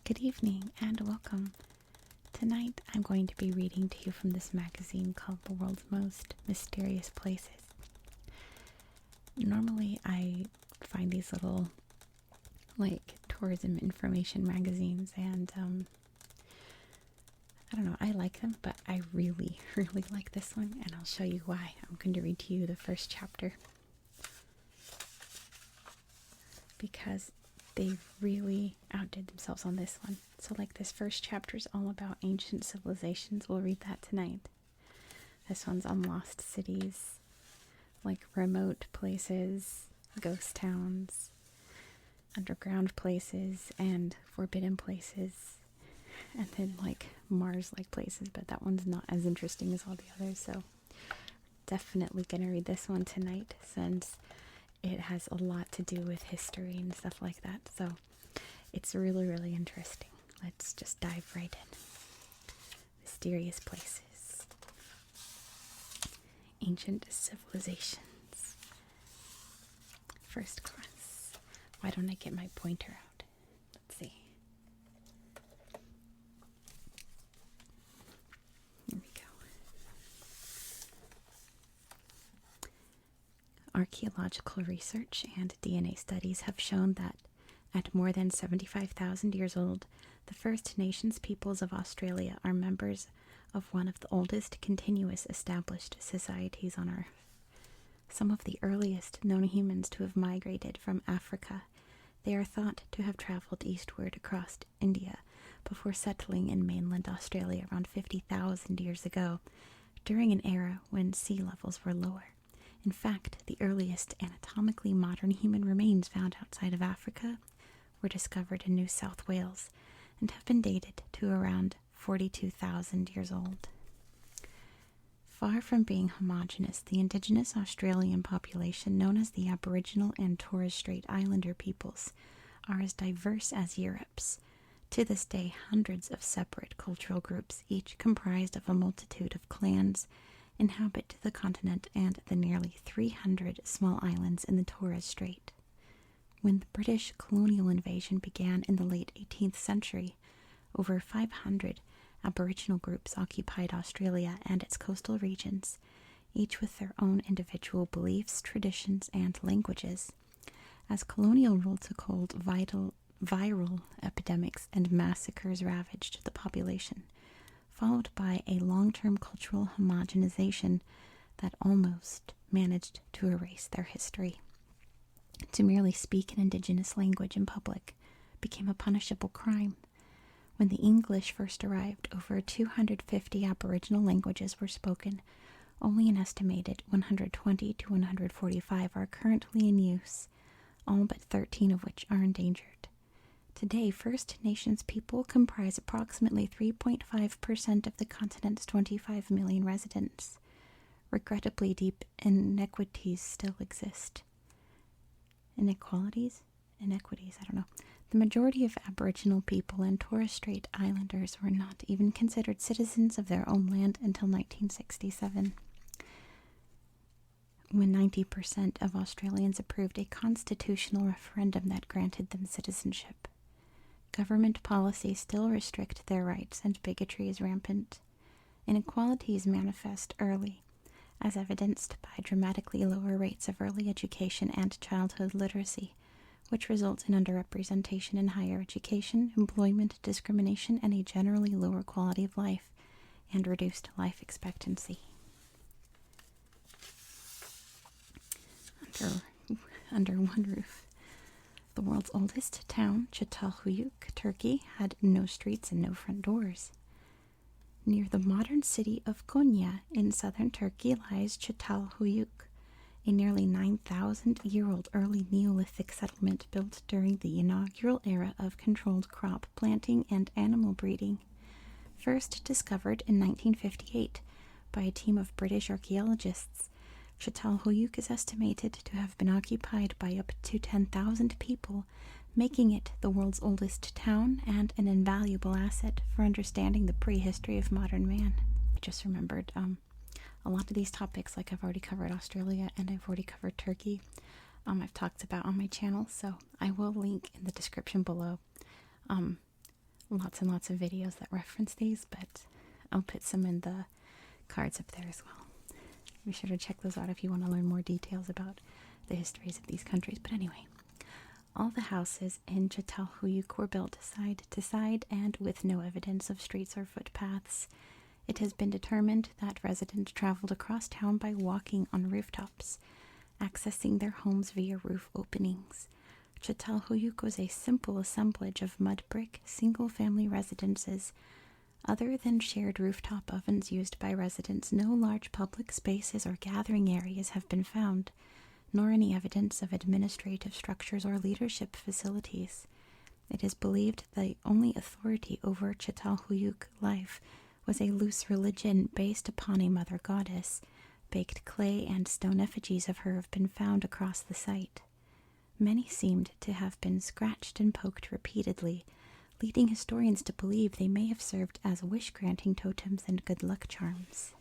Good evening and welcome. Tonight I'm going to be reading to you from this magazine called The World's Most Mysterious Places. Normally I find these little tourism information magazines and I don't know, I like them, but I really like this one, and I'll show you why. I'm going to read to you the first chapter because they really outdid themselves on this one. So this first chapter is all about ancient civilizations. We'll read that tonight. This one's on lost cities, remote places, ghost towns, underground places, and forbidden places. And then Mars-like places, but that one's not as interesting as all the others, so definitely gonna read this one tonight since it has a lot to do with history and stuff like that, so it's really interesting. Let's just dive right in. Mysterious places. Ancient civilizations. First class. Why don't I get my pointer out? Let's see. Here we go. Archaeological research and DNA studies have shown that at more than 75,000 years old, the First Nations peoples of Australia are members of one of the oldest continuous established societies on Earth. Some of the earliest known humans to have migrated from Africa, they are thought to have traveled eastward across India before settling in mainland Australia around 50,000 years ago, during an era when sea levels were lower. In fact, the earliest anatomically modern human remains found outside of Africa were discovered in New South Wales and have been dated to around 42,000 years old. Far from being homogeneous, the indigenous Australian population, known as the Aboriginal and Torres Strait Islander peoples, are as diverse as Europe's. To this day, hundreds of separate cultural groups, each comprised of a multitude of clans, inhabit the continent and the nearly 300 small islands in the Torres Strait. When the British colonial invasion began in the late 18th century, over 500 Aboriginal groups occupied Australia and its coastal regions, each with their own individual beliefs, traditions, and languages. As colonial rule took hold, viral epidemics and massacres ravaged the population, followed by a long-term cultural homogenization that almost managed to erase their history. To merely speak an indigenous language in public became a punishable crime. When the English first arrived, over 250 Aboriginal languages were spoken. Only an estimated 120 to 145 are currently in use, all but 13 of which are endangered. Today, First Nations people comprise approximately 3.5% of the continent's 25 million residents. Regrettably, deep inequities still exist. Inequities, I don't know. The majority of Aboriginal people and Torres Strait Islanders were not even considered citizens of their own land until 1967, when 90% of Australians approved a constitutional referendum that granted them citizenship. Government policies still restrict their rights, and bigotry is rampant. Inequalities manifest early, as evidenced by dramatically lower rates of early education and childhood literacy, which results in underrepresentation in higher education, employment discrimination, and a generally lower quality of life and reduced life expectancy. Under one roof. The world's oldest town, Çatalhöyük, Turkey, had no streets and no front doors. Near the modern city of Konya in southern Turkey lies Çatalhöyük, a nearly 9,000-year-old early Neolithic settlement built during the inaugural era of controlled crop planting and animal breeding. First discovered in 1958 by a team of British archaeologists, Çatalhöyük is estimated to have been occupied by up to 10,000 people, making it the world's oldest town and an invaluable asset for understanding the prehistory of modern man. I just remembered a lot of these topics, I've already covered Australia and I've already covered Turkey. I've talked about on my channel, so I will link in the description below lots and lots of videos that reference these, but I'll put some in the cards up there as well. Be sure to check those out if you want to learn more details about the histories of these countries. But anyway, all the houses in Çatalhöyük were built side to side and with no evidence of streets or footpaths. It has been determined that residents traveled across town by walking on rooftops, accessing their homes via roof openings. Çatalhöyük was a simple assemblage of mud brick, single-family residences. Other than shared rooftop ovens used by residents, no large public spaces or gathering areas have been found, nor any evidence of administrative structures or leadership facilities. It is believed the only authority over Çatalhöyük life was a loose religion based upon a mother goddess. Baked clay and stone effigies of her have been found across the site. Many seemed to have been scratched and poked repeatedly, leading historians to believe they may have served as wish-granting totems and good luck charms.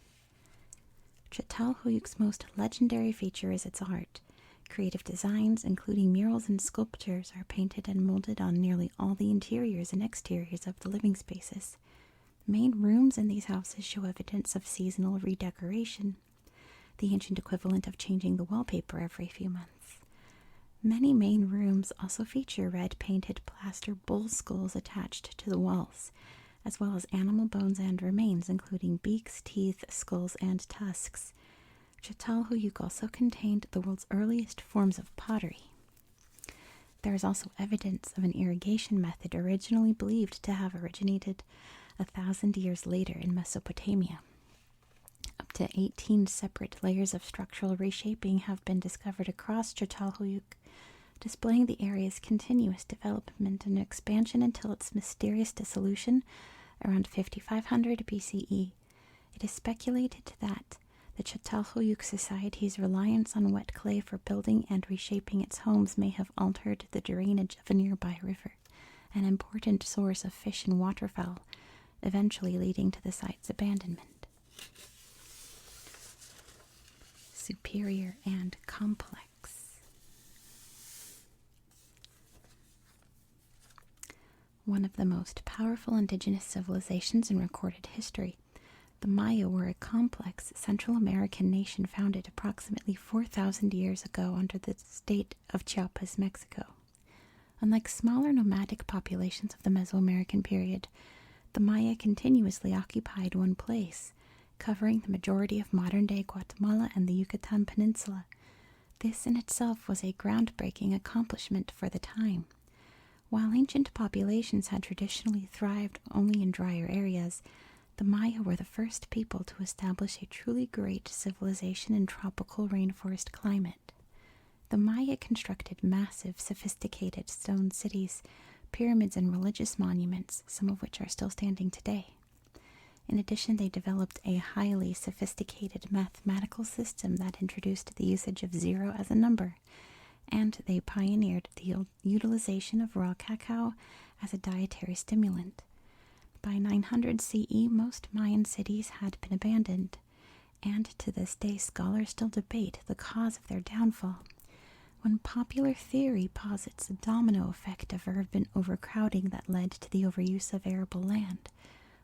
Çatalhöyük's most legendary feature is its art. Creative designs, including murals and sculptures, are painted and molded on nearly all the interiors and exteriors of the living spaces. Main rooms in these houses show evidence of seasonal redecoration, the ancient equivalent of changing the wallpaper every few months. Many main rooms also feature red-painted plaster bull skulls attached to the walls, as well as animal bones and remains, including beaks, teeth, skulls, and tusks. Çatalhöyük also contained the world's earliest forms of pottery. There is also evidence of an irrigation method originally believed to have originated 1,000 years later in Mesopotamia. Up to 18 separate layers of structural reshaping have been discovered across Çatalhöyük, displaying the area's continuous development and expansion until its mysterious dissolution around 5500 BCE. It is speculated that the Çatalhöyük society's reliance on wet clay for building and reshaping its homes may have altered the drainage of a nearby river, an important source of fish and waterfowl, eventually leading to the site's abandonment. Superior and complex. One of the most powerful indigenous civilizations in recorded history, the Maya were a complex Central American nation founded approximately 4,000 years ago under the state of Chiapas, Mexico. Unlike smaller nomadic populations of the Mesoamerican period, the Maya continuously occupied one place, covering the majority of modern-day Guatemala and the Yucatan Peninsula. This in itself was a groundbreaking accomplishment for the time. While ancient populations had traditionally thrived only in drier areas, the Maya were the first people to establish a truly great civilization in tropical rainforest climate. The Maya constructed massive, sophisticated stone cities, pyramids, and religious monuments, some of which are still standing today. In addition, they developed a highly sophisticated mathematical system that introduced the usage of zero as a number, and they pioneered the utilization of raw cacao as a dietary stimulant. By 900 CE, most Mayan cities had been abandoned, and to this day scholars still debate the cause of their downfall. One popular theory posits a domino effect of urban overcrowding that led to the overuse of arable land,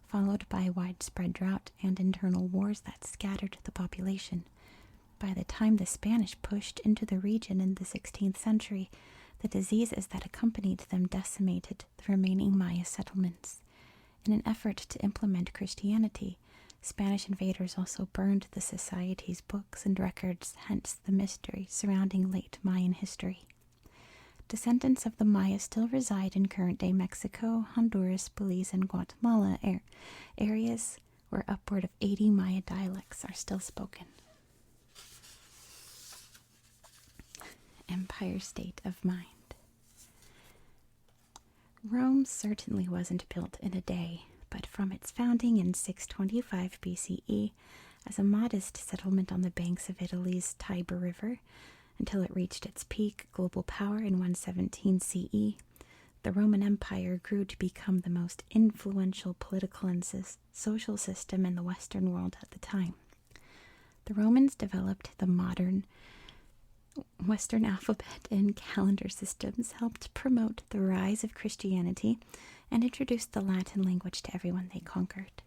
followed by widespread drought and internal wars that scattered the population. By the time the Spanish pushed into the region in the 16th century, the diseases that accompanied them decimated the remaining Maya settlements. In an effort to implement Christianity, Spanish invaders also burned the society's books and records, hence the mystery surrounding late Mayan history. Descendants of the Maya still reside in current-day Mexico, Honduras, Belize, and Guatemala, areas where upward of 80 Maya dialects are still spoken. Empire state of mind. Rome certainly wasn't built in a day, but from its founding in 625 BCE as a modest settlement on the banks of Italy's Tiber River until it reached its peak global power in 117 CE, the Roman Empire grew to become the most influential political and social system in the Western world at the time. The Romans developed the modern Western alphabet and calendar systems, helped promote the rise of Christianity, and introduced the Latin language to everyone they conquered.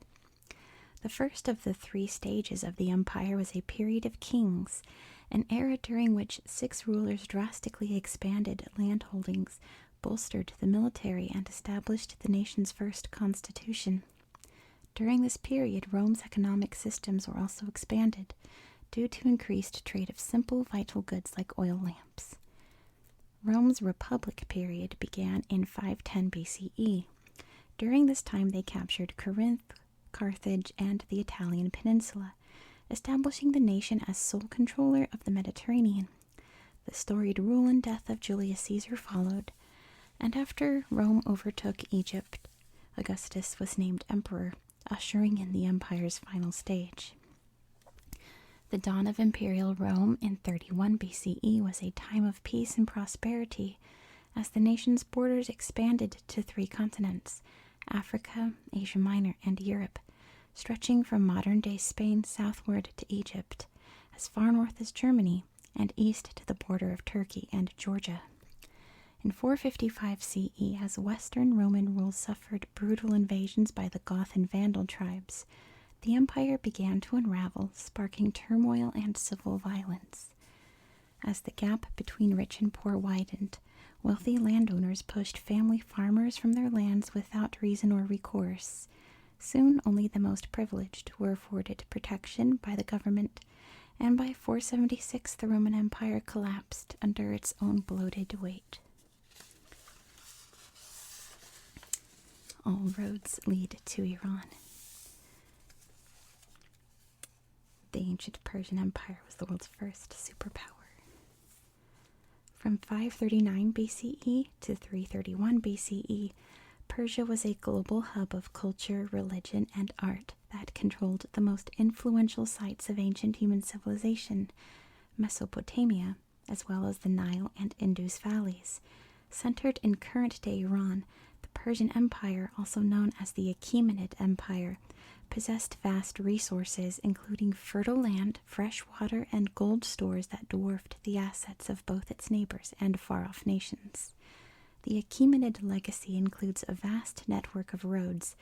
The first of the 3 stages of the empire was a period of kings, an era during which 6 rulers drastically expanded landholdings, bolstered the military, and established the nation's first constitution. During this period, Rome's economic systems were also expanded, due to increased trade of simple, vital goods like oil lamps. Rome's Republic period began in 510 BCE. During this time, they captured Corinth, Carthage, and the Italian peninsula, establishing the nation as sole controller of the Mediterranean. The storied rule and death of Julius Caesar followed, and after Rome overtook Egypt, Augustus was named emperor, ushering in the empire's final stage. The dawn of imperial Rome in 31 BCE was a time of peace and prosperity, as the nation's borders expanded to 3 continents, Africa, Asia Minor, and Europe, stretching from modern-day Spain southward to Egypt, as far north as Germany, and east to the border of Turkey and Georgia. In 455 CE, as Western Roman rule suffered brutal invasions by the Goth and Vandal tribes, the empire began to unravel, sparking turmoil and civil violence. As the gap between rich and poor widened, wealthy landowners pushed family farmers from their lands without reason or recourse. Soon, only the most privileged were afforded protection by the government, and by 476 the Roman Empire collapsed under its own bloated weight. All roads lead to Iran. The ancient Persian Empire was the world's first superpower. From 539 BCE to 331 BCE, Persia was a global hub of culture, religion, and art that controlled the most influential sites of ancient human civilization, Mesopotamia, as well as the Nile and Indus valleys. Centered in current-day Iran, the Persian Empire, also known as the Achaemenid Empire, possessed vast resources, including fertile land, fresh water, and gold stores that dwarfed the assets of both its neighbors and far-off nations. The Achaemenid legacy includes a vast network of roads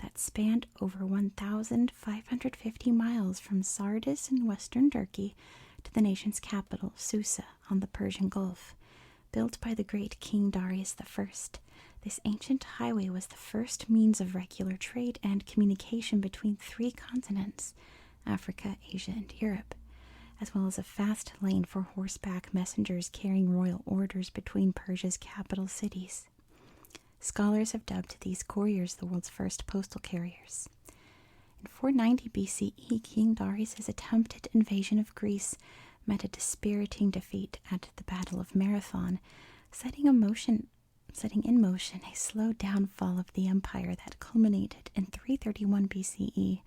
that spanned over 1,550 miles from Sardis in western Turkey to the nation's capital, Susa, on the Persian Gulf. Built by the great King Darius I, this ancient highway was the first means of regular trade and communication between 3 continents, Africa, Asia, and Europe, as well as a fast lane for horseback messengers carrying royal orders between Persia's capital cities. Scholars have dubbed these couriers the world's first postal carriers. In 490 BCE, King Darius' attempted invasion of Greece met a dispiriting defeat at the Battle of Marathon, setting in motion a slow downfall of the empire that culminated in 331 BCE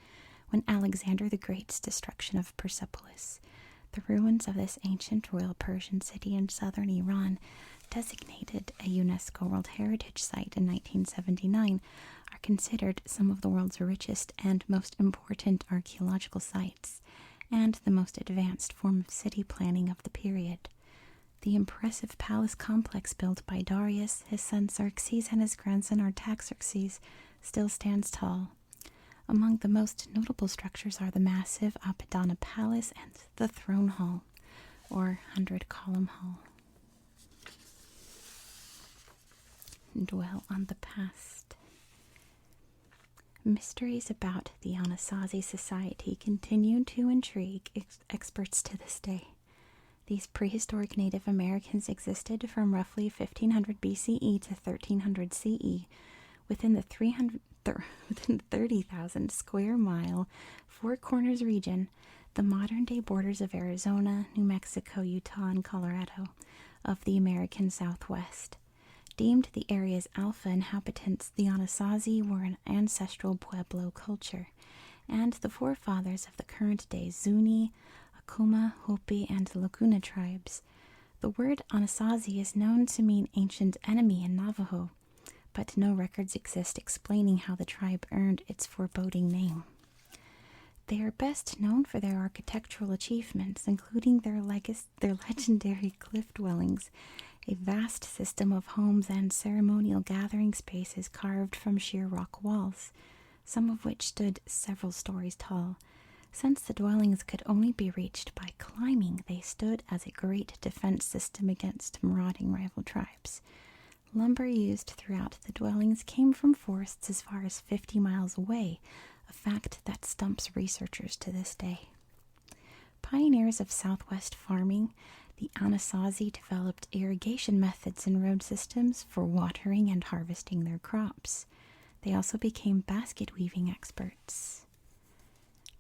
when Alexander the Great's destruction of Persepolis. The ruins of this ancient royal Persian city in southern Iran, designated a UNESCO World Heritage Site in 1979, are considered some of the world's richest and most important archaeological sites, and the most advanced form of city planning of the period. The impressive palace complex built by Darius, his son Xerxes, and his grandson Artaxerxes still stands tall. Among the most notable structures are the massive Apadana Palace and the Throne Hall, or 100-column hall. Dwell on the past. Mysteries about the Anasazi society continue to intrigue experts to this day. These prehistoric Native Americans existed from roughly 1500 BCE to 1300 CE within the 30,000 square mile Four Corners region, the modern-day borders of Arizona, New Mexico, Utah, and Colorado of the American Southwest. Deemed the area's alpha inhabitants, the Anasazi were an ancestral Pueblo culture, and the forefathers of the current-day Zuni, Acoma, Hopi, and Laguna tribes. The word Anasazi is known to mean ancient enemy in Navajo, but no records exist explaining how the tribe earned its foreboding name. They are best known for their architectural achievements, including their legendary cliff dwellings a vast system of homes and ceremonial gathering spaces carved from sheer rock walls, some of which stood several stories tall. Since the dwellings could only be reached by climbing, they stood as a great defense system against marauding rival tribes. Lumber used throughout the dwellings came from forests as far as 50 miles away, a fact that stumps researchers to this day. Pioneers of southwest farming, the Anasazi developed irrigation methods and road systems for watering and harvesting their crops. They also became basket weaving experts.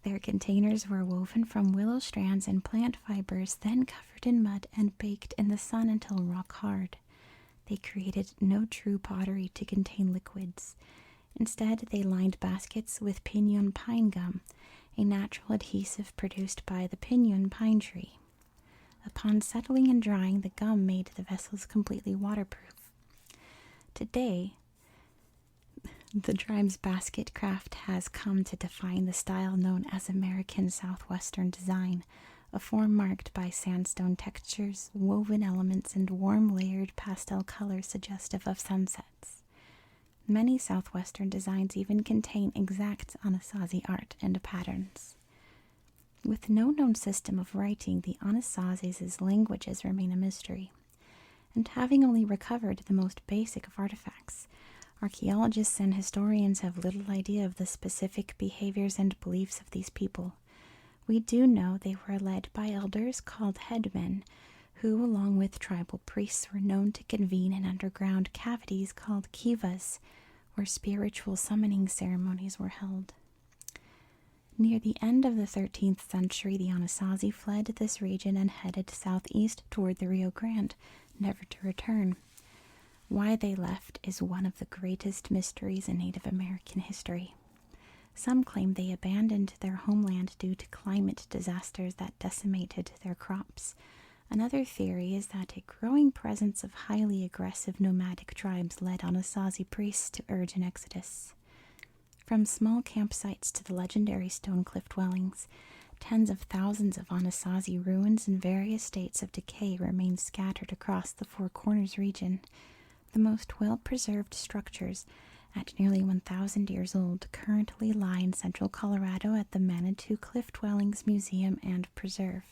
Their containers were woven from willow strands and plant fibers, then covered in mud and baked in the sun until rock hard. They created no true pottery to contain liquids. Instead, they lined baskets with pinon pine gum, a natural adhesive produced by the pinon pine tree. Upon settling and drying, the gum made the vessels completely waterproof. Today, the tribe's basket craft has come to define the style known as American Southwestern design, a form marked by sandstone textures, woven elements, and warm layered pastel colors suggestive of sunsets. Many Southwestern designs even contain exact Anasazi art and patterns. With no known system of writing, the Anasazis' languages remain a mystery. And having only recovered the most basic of artifacts, archaeologists and historians have little idea of the specific behaviors and beliefs of these people. We do know they were led by elders called headmen, who, along with tribal priests, were known to convene in underground cavities called kivas, where spiritual summoning ceremonies were held. Near the end of the 13th century, the Anasazi fled this region and headed southeast toward the Rio Grande, never to return. Why they left is one of the greatest mysteries in Native American history. Some claim they abandoned their homeland due to climate disasters that decimated their crops. Another theory is that a growing presence of highly aggressive nomadic tribes led Anasazi priests to urge an exodus. From small campsites to the legendary stone cliff dwellings, tens of thousands of Anasazi ruins in various states of decay remain scattered across the Four Corners region. The most well-preserved structures, at nearly 1,000 years old, currently lie in central Colorado at the Manitou Cliff Dwellings Museum and Preserve.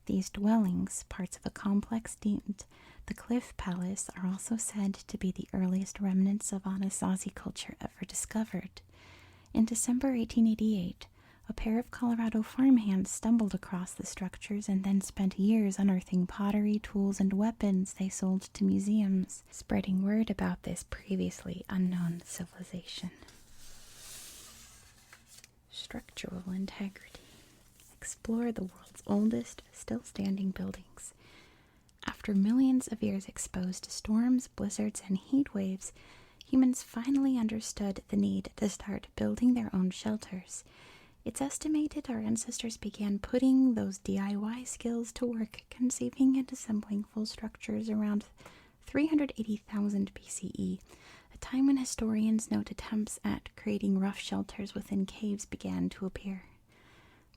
These dwellings, parts of a complex deemed the Cliff Palace, are also said to be the earliest remnants of Anasazi culture ever discovered. In December 1888, a pair of Colorado farmhands stumbled across the structures and then spent years unearthing pottery, tools, and weapons they sold to museums, spreading word about this previously unknown civilization. Structural integrity. Explore the world's oldest, still-standing buildings. After millions of years exposed to storms, blizzards, and heat waves, humans finally understood the need to start building their own shelters. It's estimated our ancestors began putting those DIY skills to work, conceiving and assembling full structures around 380,000 BCE, a time when historians note attempts at creating rough shelters within caves began to appear.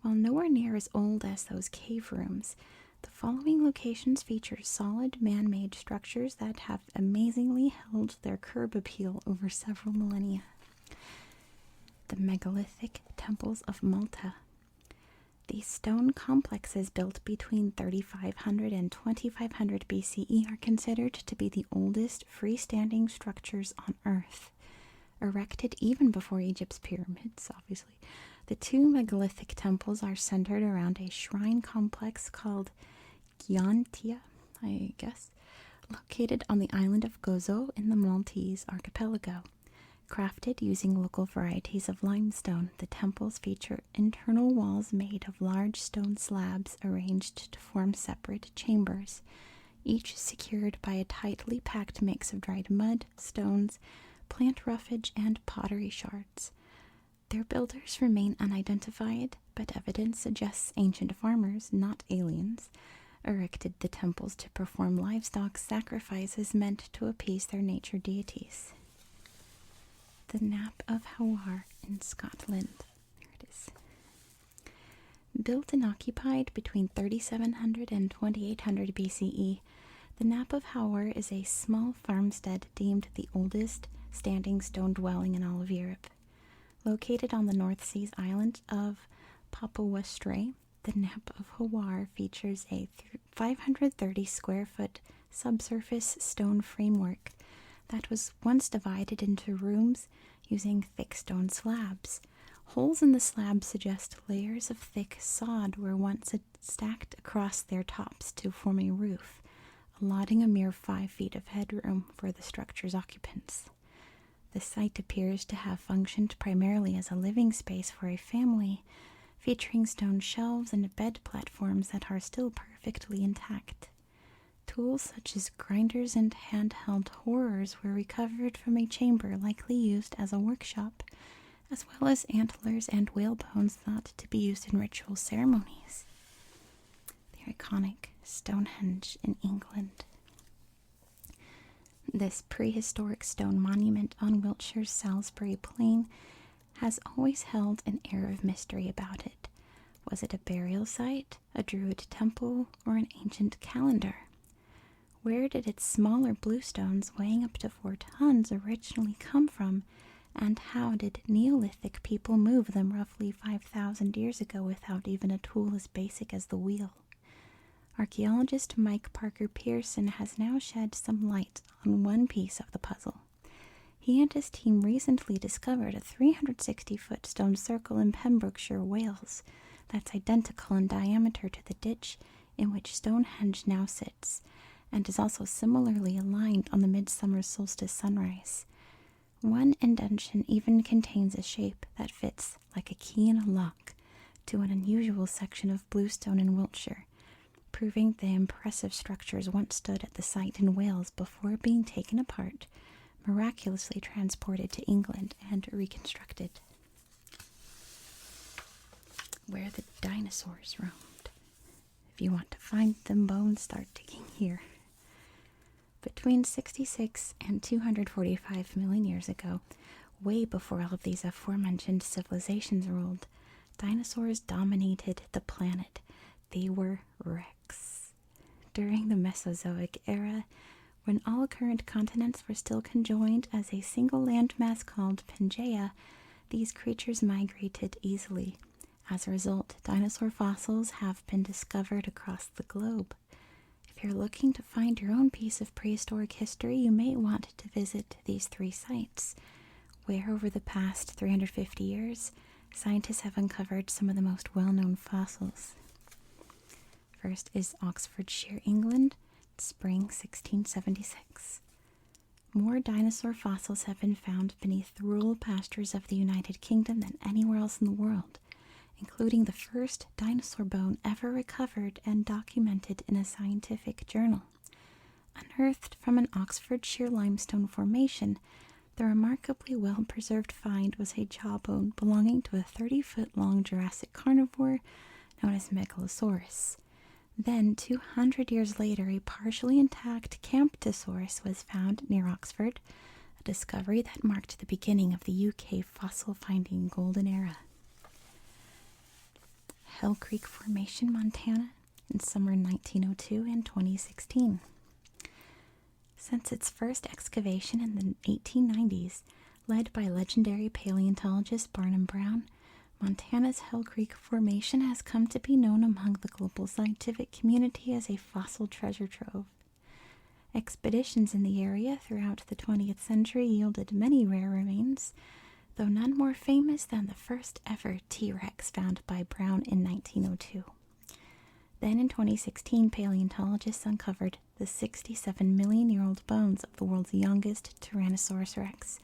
While nowhere near as old as those cave rooms, the following locations feature solid man-made structures that have amazingly held their curb appeal over several millennia. The megalithic temples of Malta. These stone complexes built between 3500 and 2500 BCE are considered to be the oldest freestanding structures on Earth. Erected even before Egypt's pyramids, obviously, the two megalithic temples are centered around a shrine complex called Gyantia, I guess, located on the island of Gozo in the Maltese archipelago. Crafted using local varieties of limestone, the temples feature internal walls made of large stone slabs arranged to form separate chambers, each secured by a tightly packed mix of dried mud, stones, plant roughage, and pottery shards. Their builders remain unidentified, but evidence suggests ancient farmers, not aliens, erected the temples to perform livestock sacrifices meant to appease their nature deities. The Nap of Hawar in Scotland. There it is. Built and occupied between 3700 and 2800 BCE, The Nap of Howard is a small farmstead deemed the oldest standing stone dwelling in all of Europe. Located on the North Sea's island of Papua Stray, the Nap of Hawar features a 530 square foot subsurface stone framework that was once divided into rooms using thick stone slabs. Holes in the slabs suggest layers of thick sod were once stacked across their tops to form a roof, allotting a mere 5 feet of headroom for the structure's occupants. The site appears to have functioned primarily as a living space for a family, featuring stone shelves and bed platforms that are still perfectly intact. Tools such as grinders and handheld horrors were recovered from a chamber likely used as a workshop, as well as antlers and whale bones thought to be used in ritual ceremonies. The iconic Stonehenge in England. This prehistoric stone monument on Wiltshire's Salisbury Plain has always held an air of mystery about it. Was it a burial site, a druid temple, or an ancient calendar? Where did its smaller bluestones weighing up to 4 tons originally come from, and how did Neolithic people move them roughly 5,000 years ago without even a tool as basic as the wheel? Archaeologist Mike Parker Pearson has now shed some light on one piece of the puzzle. He and his team recently discovered a 360-foot stone circle in Pembrokeshire, Wales, that's identical in diameter to the ditch in which Stonehenge now sits, and is also similarly aligned on the midsummer solstice sunrise. One indentation even contains a shape that fits like a key in a lock to an unusual section of bluestone in Wiltshire, proving the impressive structures once stood at the site in Wales before being taken apart, miraculously transported to England, and reconstructed. Where the dinosaurs roamed. If you want to find them bones, start digging here. Between 66 and 245 million years ago, way before all of these aforementioned civilizations ruled, dinosaurs dominated the planet. They were Rex. During the Mesozoic era, when all current continents were still conjoined as a single landmass called Pangaea, these creatures migrated easily. As a result, dinosaur fossils have been discovered across the globe. If you're looking to find your own piece of prehistoric history, you may want to visit these 3 sites, where over the past 350 years, scientists have uncovered some of the most well-known fossils. First is Oxfordshire, England, spring 1676. More dinosaur fossils have been found beneath the rural pastures of the United Kingdom than anywhere else in the world, including the first dinosaur bone ever recovered and documented in a scientific journal. Unearthed from an Oxfordshire limestone formation, the remarkably well-preserved find was a jawbone belonging to a 30-foot-long Jurassic carnivore known as Megalosaurus. Then, 200 years later, a partially intact Camptosaurus was found near Oxford, a discovery that marked the beginning of the UK fossil-finding golden era. Hell Creek Formation, Montana, in summer 1902 and 2016. Since its first excavation in the 1890s, led by legendary paleontologist Barnum Brown, Montana's Hell Creek Formation has come to be known among the global scientific community as a fossil treasure trove. Expeditions in the area throughout the 20th century yielded many rare remains, though none more famous than the first ever T-Rex found by Brown in 1902. Then in 2016, paleontologists uncovered the 67-million-year-old bones of the world's youngest Tyrannosaurus rex,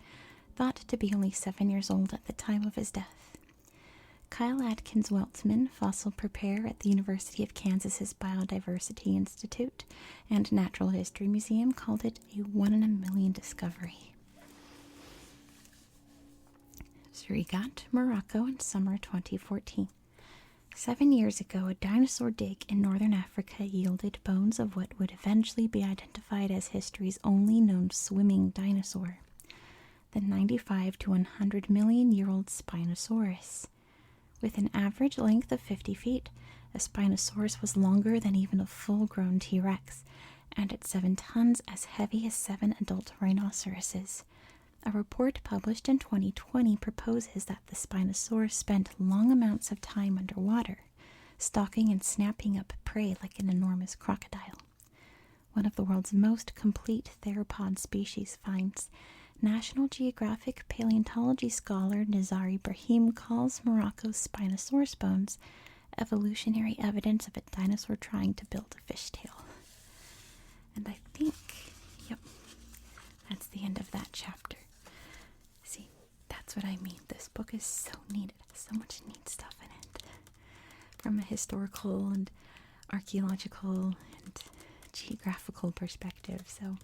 thought to be only 7 years old at the time of his death. Kyle Atkins Weltzman, fossil preparer at the University of Kansas's Biodiversity Institute and Natural History Museum, called it a 1-in-a-million discovery. Zurigat, Morocco, in summer 2014. 7 years ago, a dinosaur dig in northern Africa yielded bones of what would eventually be identified as history's only known swimming dinosaur, the 95 to 100 million-year-old Spinosaurus. With an average length of 50 feet, a Spinosaurus was longer than even a full-grown T-Rex, and at 7 tons, as heavy as 7 adult rhinoceroses. A report published in 2020 proposes that the Spinosaurus spent long amounts of time underwater, stalking and snapping up prey like an enormous crocodile. One of the world's most complete theropod species finds, National Geographic paleontology scholar Nizar Ibrahim calls Morocco's Spinosaurus bones evolutionary evidence of a dinosaur trying to build a fishtail. And I think, yep, that's the end of that chapter. See, that's what I mean. This book is so neat. It has so much neat stuff in it. From a historical and archaeological and geographical perspective. So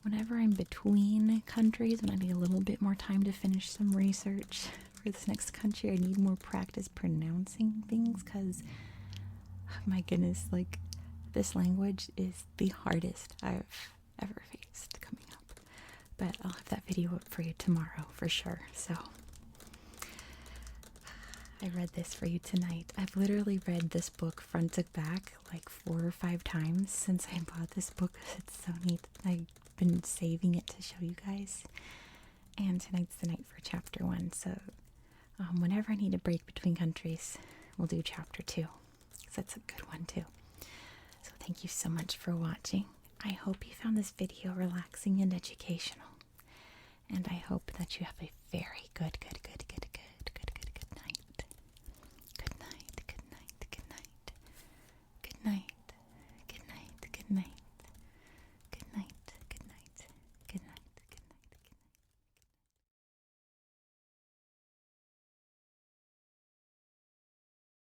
whenever I'm between countries, when I need a little bit more time to finish some research for this next country, I need more practice pronouncing things because, oh my goodness, like, this language is the hardest I've ever faced coming up. But I'll have that video up for you tomorrow for sure. So I read this for you tonight. I've literally read this book front to back like 4 or 5 times since I bought this book. It's so neat. I've been saving it to show you guys. And tonight's the night for chapter 1. So whenever I need a break between countries, we'll do chapter 2. Because that's a good one too. So thank you so much for watching. I hope you found this video relaxing and educational. And I hope that you have a very good